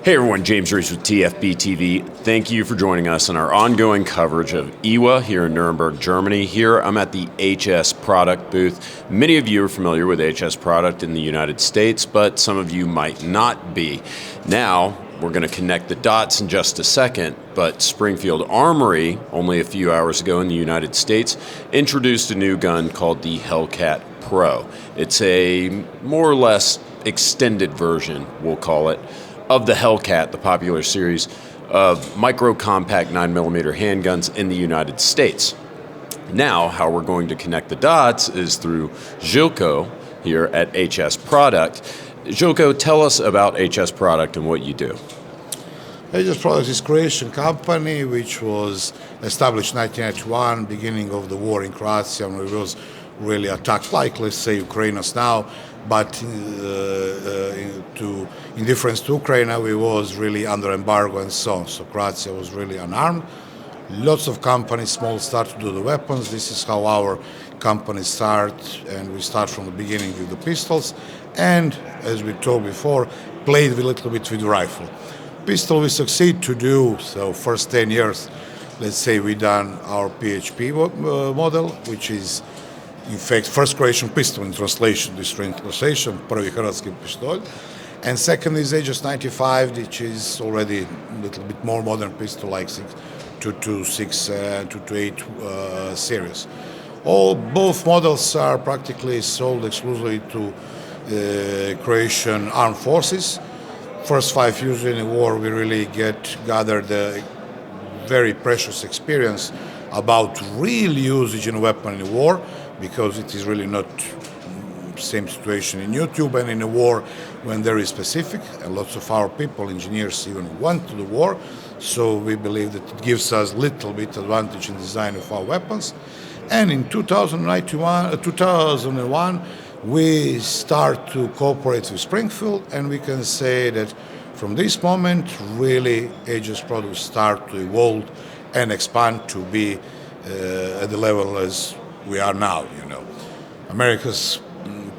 Hey everyone, James Reeves with TFBTV. Thank you for joining us in our ongoing coverage of IWA here in Nuremberg, Germany. Here I'm at the HS Produkt booth. Many of you are familiar with HS Produkt in the United States, but some of you might not be. Now, we're going to connect the dots in just a second, but Springfield Armory, only a few hours ago in the United States, introduced a new gun called the Hellcat Pro. It's a more or less extended version, we'll call it, of the Hellcat, the popular series of micro-compact 9mm handguns in the United States. Now, how we're going to connect the dots is through Željko here at HS Produkt. Željko, tell us about HS Produkt and what you do. HS Produkt is a Croatian company which was established in 1991, beginning of the war in Croatia, and it was really attacked like, let's say, Ukraine is now, but in difference to Ukraine, we was really under embargo and so on. So Croatia was really unarmed. Lots of companies, small, start to do the weapons. This is how our company start, and we start from the beginning with the pistols. And as we talked before, played a little bit with the rifle. Pistol we succeed to do, so first 10 years, let's say we done our PHP model, which is in fact first Croatian pistol in translation, this translation, prvi hrvatski pištolj. And second is HS 95, which is already a little bit more modern pistol, like 226, 228 series. Both models are practically sold exclusively to Croatian armed forces. First 5 years in the war, we really gathered a very precious experience about real usage in a weapon in the war, because it is really not same situation in YouTube and in a war when there is specific, and lots of our people, engineers, even went to the war. So we believe that it gives us a little bit advantage in design of our weapons. And in 2001, we start to cooperate with Springfield, and we can say that from this moment, really, HS Produkt start to evolve and expand to be at the level as we are now. America's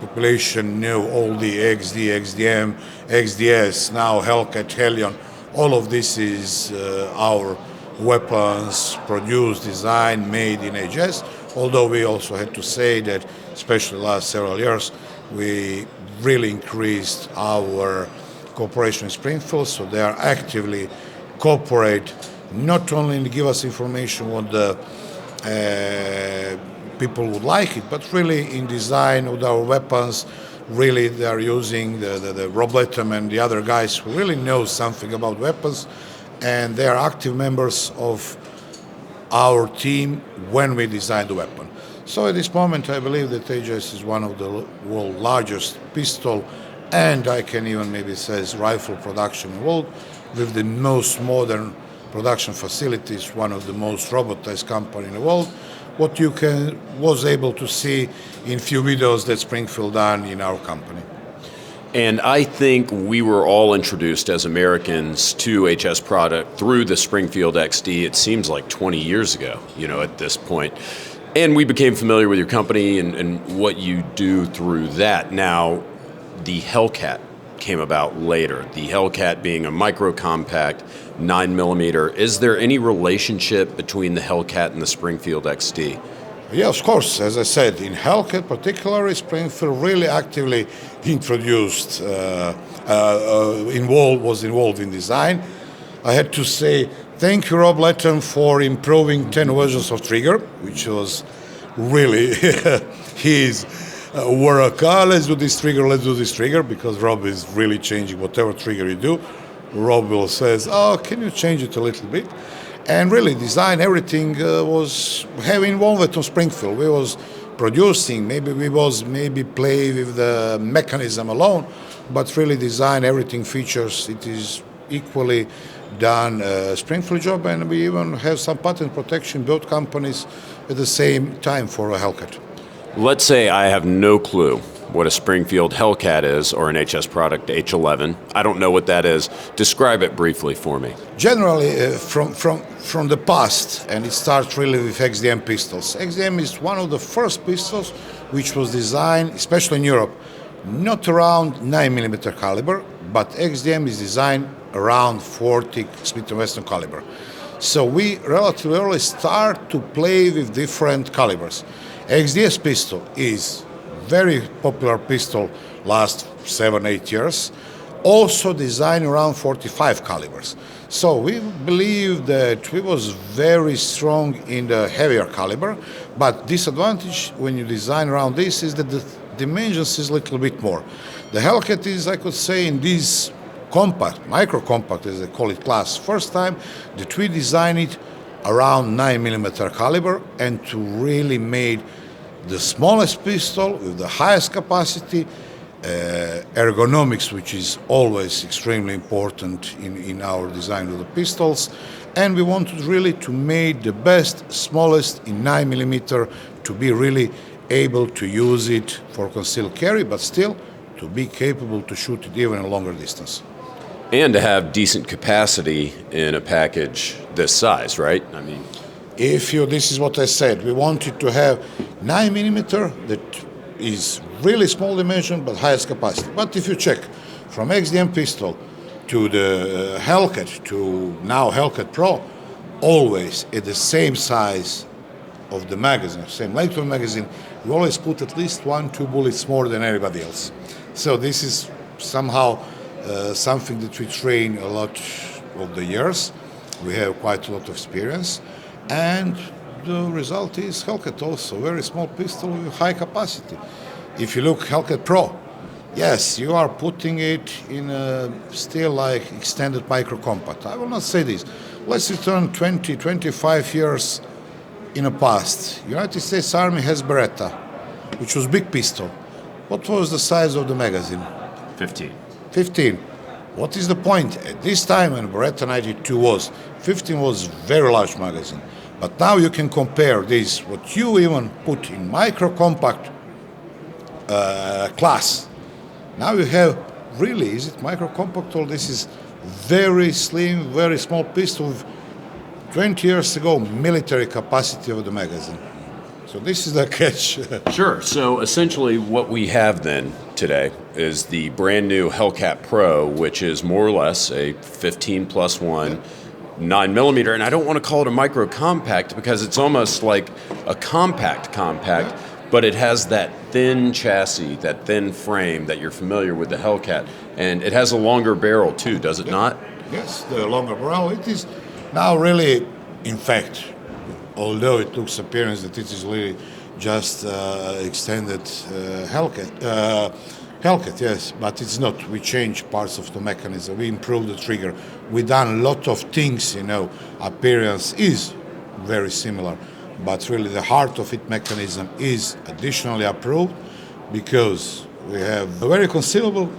population knew all the XD, XDM, XDS, now Hellcat, Hellion. All of this is our weapons produced, designed, made in HS. Although we also had to say that, especially last several years, we really increased our cooperation with Springfield, so they are actively cooperate, not only to give us information what the people would like it, but really in design of our weapons. Really, they are using the Rob Lethem and the other guys who really know something about weapons, and they are active members of our team when we design the weapon. So at this moment, I believe that HS is one of the world's largest pistol, and I can even maybe say rifle production in the world, with the most modern production facilities, one of the most robotized company in the world. What you was able to see in few videos that Springfield done in our company. And I think we were all introduced as Americans to HS Produkt through the Springfield XD. It seems like 20 years ago, at this point. And we became familiar with your company and what you do through that. Now, the Hellcat came about later. The Hellcat being a micro-compact 9mm. Is there any relationship between the Hellcat and the Springfield XD? Yeah, of course. As I said, in Hellcat particularly, Springfield really actively introduced, was involved in design. I had to say thank you, Rob Lethem, for improving 10 versions of trigger, which was really his work. Let's do this trigger, because Rob is really changing whatever trigger you do. Rob will says, can you change it a little bit? And really design everything was heavy involvement on Springfield. We was producing, maybe play with the mechanism alone, but really design everything features. It is equally done Springfield job, and we even have some patent protection, both companies at the same time for a Hellcat. Let's say I have no clue what a Springfield Hellcat is or an HS Produkt H11. I don't know what that is. Describe it briefly for me. Generally, from the past, and it starts really with XDM pistols. XDM is one of the first pistols which was designed, especially in Europe, not around 9mm caliber, but XDM is designed around 40 Smith & Wesson caliber. So we relatively early start to play with different calibers. XDS pistol is very popular pistol last 7-8 years, also designed around 45 calibers. So we believe that we was very strong in the heavier caliber, but disadvantage when you design around this is that the dimensions is a little bit more. The Hellcat is, I could say, in this compact, micro compact as they call it class, first time that we designed it around 9mm caliber and to really made the smallest pistol with the highest capacity, ergonomics, which is always extremely important in our design of the pistols, and we wanted really to make the best, smallest in 9mm to be really able to use it for concealed carry, but still to be capable to shoot it even a longer distance. And to have decent capacity in a package this size, right? I mean, this is what I said, we wanted to have 9mm that is really small dimension but highest capacity. But if you check from XDM pistol to the Hellcat to now Hellcat Pro, always at the same size of the magazine, same length of the magazine, we always put at least 1-2 bullets more than everybody else. So this is somehow something that we train a lot of the years. We have quite a lot of experience, and the result is Hellcat also very small pistol with high capacity. If you look Hellcat Pro, yes, you are putting it in a still like extended micro compact. I will not say this. Let's return 20-25 years in the past. United States Army has Beretta, which was big pistol. What was the size of the magazine? 15. 15. What is the point? At this time when Beretta 92 was, 15 was very large magazine. But now you can compare this, what you even put in micro compact class. Now you have really, is it micro compact or this is very slim, very small pistol with 20 years ago military capacity of the magazine. So this is the catch. Sure. So essentially what we have then today is the brand new Hellcat Pro, which is more or less a 15+1 9mm, and I don't want to call it a micro compact because it's almost like a compact, but it has that thin chassis, that thin frame that you're familiar with the Hellcat, and it has a longer barrel too, does it not? Yes, the longer barrel. It is now really, in fact, although it looks appearance that it is really just extended Hellcat, yes, but it's not. We changed parts of the mechanism. We improved the trigger. We done a lot of things, Appearance is very similar, but really the heart of it mechanism is additionally approved because we have a very concealable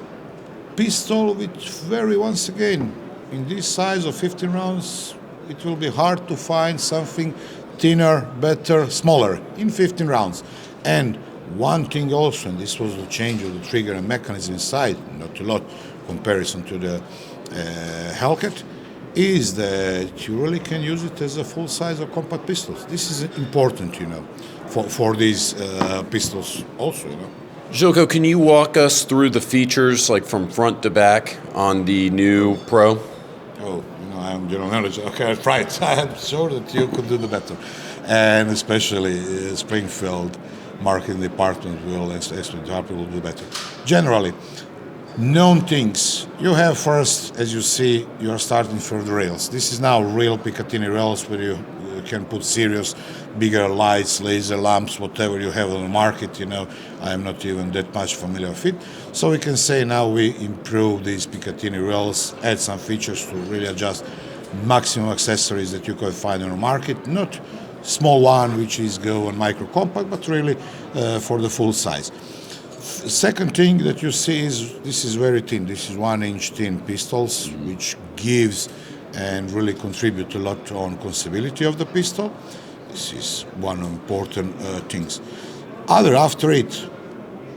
pistol which once again, in this size of 15 rounds, it will be hard to find something thinner, better, smaller in 15 rounds. And one thing also, and this was the change of the trigger and mechanism inside, not a lot comparison to the Hellcat, is that you really can use it as a full size of compact pistols. This is important, for these pistols also, Željko, can you walk us through the features, like from front to back, on the new Pro? Oh, I'm general manager. Okay, right. I'm sure that you could do the better, and especially Springfield marketing department will do better. Generally, known things. You have first, as you see, you are starting from the rails. This is now real Picatinny rails where you can put serious, bigger lights, laser lamps, whatever you have on the market. I am not even that much familiar with it. So we can say now we improve these Picatinny rails, add some features to really adjust maximum accessories that you can find on the market. Not small one, which is go on micro compact, but really for the full size. Second thing that you see is this is very thin. This is 1-inch thin pistols, which gives and really contribute a lot on concealability of the pistol. This is one of important things. After it,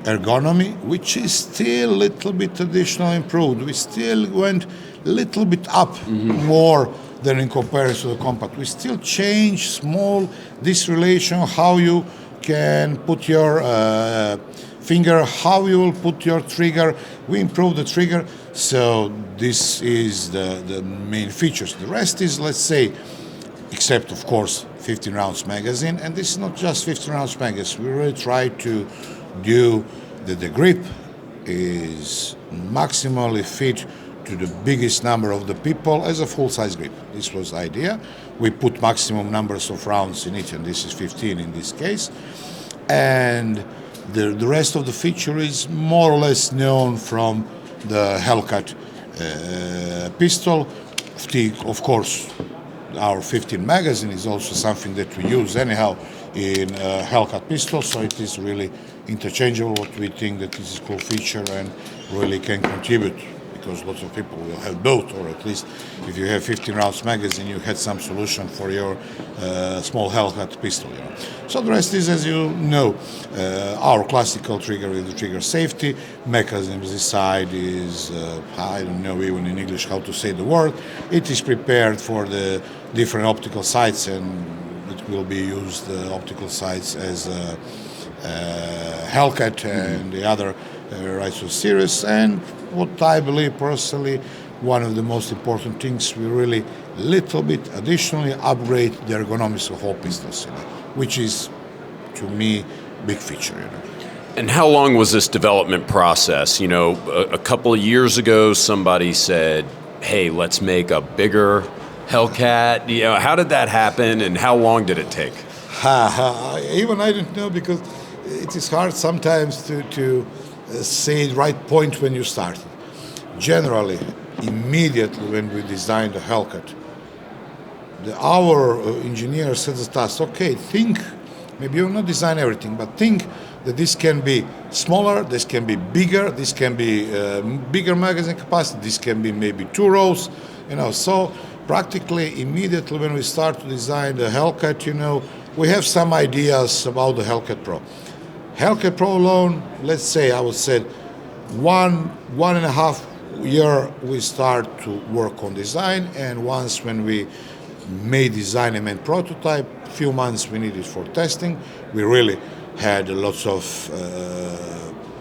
ergonomy, which is still a little bit additional improved. We still went a little bit up more than in comparison to the compact. We still change small this relation, how you can put your finger, how you will put your trigger. We improve the trigger. So this is the main features. The rest is, let's say, except of course 15 rounds magazine, and this is not just 15 rounds magazine. We really try to do that the grip is maximally fit to the biggest number of the people as a full-size grip. This was the idea. We put maximum numbers of rounds in it, and this is 15 in this case. And the rest of the feature is more or less known from the Hellcat pistol. Of course, our 15 magazine is also something that we use anyhow in Hellcat pistol, so it is really interchangeable. What we think that this is a cool feature and really can contribute, because lots of people will have both, or at least if you have 15 rounds magazine, you had some solution for your small Hellcat pistol. So the rest is, as you know, our classical trigger with the trigger safety mechanism. This side is I don't know even in English how to say the word. It is prepared for the different optical sights, and it will be used optical sights as Hellcat and the other Reeves series. And what I believe personally, one of the most important things, we really little bit additionally upgrade the ergonomics of all pistols, which is to me big feature. And how long was this development process? A couple of years ago, somebody said, "Hey, let's make a bigger Hellcat." How did that happen, and how long did it take? Even I don't know, because it is hard sometimes to say the right point when you start. Generally, immediately when we designed the Hellcat, our engineer said to us, okay, think, maybe you will not design everything, but think that this can be smaller, this can be bigger, this can be bigger magazine capacity, this can be maybe 2 rows, so practically immediately when we start to design the Hellcat, we have some ideas about the Hellcat Pro. Hellcat Pro alone, let's say, I would say, 1.5 year we start to work on design, and once when we made design and made prototype, few months we needed for testing. We really had lots of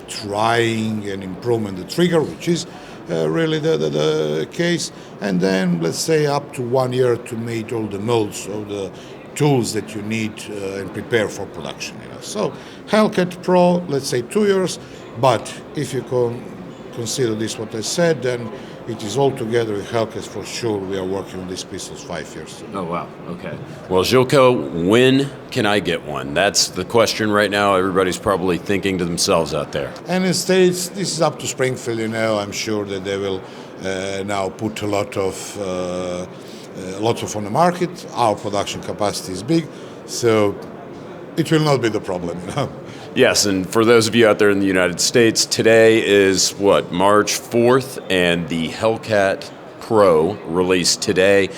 trying and improvement the trigger, which is really the case, and then let's say up to 1 year to make all the molds of the tools that you need and prepare for production. So Hellcat Pro, let's say 2 years, but if you consider this what I said, then it is all together with Hellcat for sure. We are working on these pistols 5 years. Oh wow, okay. Well, Željko, when can I get one? That's the question right now. Everybody's probably thinking to themselves out there. And in the States, this is up to Springfield, I'm sure that they will now put a lot of on the market. Our production capacity is big, so it will not be the problem. Yes, and for those of you out there in the United States, today is March 4th, and the Hellcat Pro released today.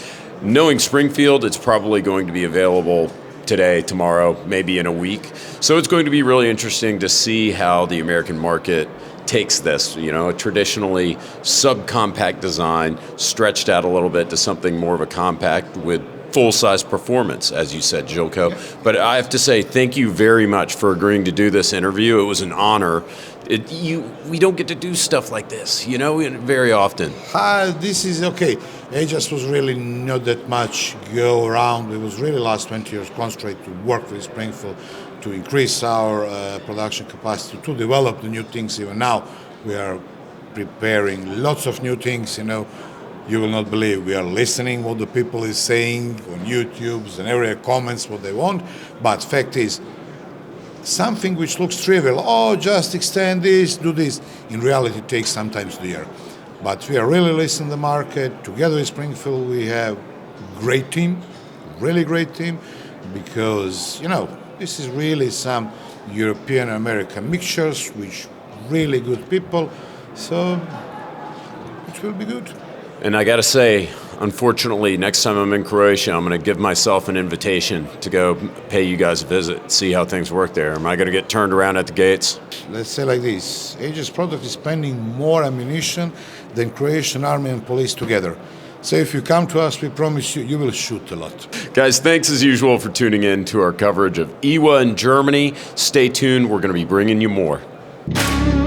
Knowing Springfield, it's probably going to be available today, tomorrow, maybe in a week. So it's going to be really interesting to see how the American market takes this, a traditionally subcompact design, stretched out a little bit to something more of a compact with full-size performance, as you said, Željko. Yeah. But I have to say, thank you very much for agreeing to do this interview. It was an honor. We don't get to do stuff like this, very often. This is okay. HS was really not that much go around. It was really last 20 years concentrate to work with Springfield to increase our production capacity, to develop the new things. Even now, we are preparing lots of new things, You will not believe we are listening what the people is saying on YouTube and every comments what they want. But fact is, something which looks trivial, just extend this, do this, in reality it takes sometimes a year. But we are really listening to the market. Together with Springfield, we have great team, really great team, because, this is really some European-American mixtures, which really good people. So it will be good. And I got to say, unfortunately, next time I'm in Croatia, I'm going to give myself an invitation to go pay you guys a visit, see how things work there. Am I going to get turned around at the gates? Let's say like this, HS Produkt is spending more ammunition than Croatian army and police together. So if you come to us, we promise you, you will shoot a lot. Guys, thanks as usual for tuning in to our coverage of IWA in Germany. Stay tuned, we're going to be bringing you more. you.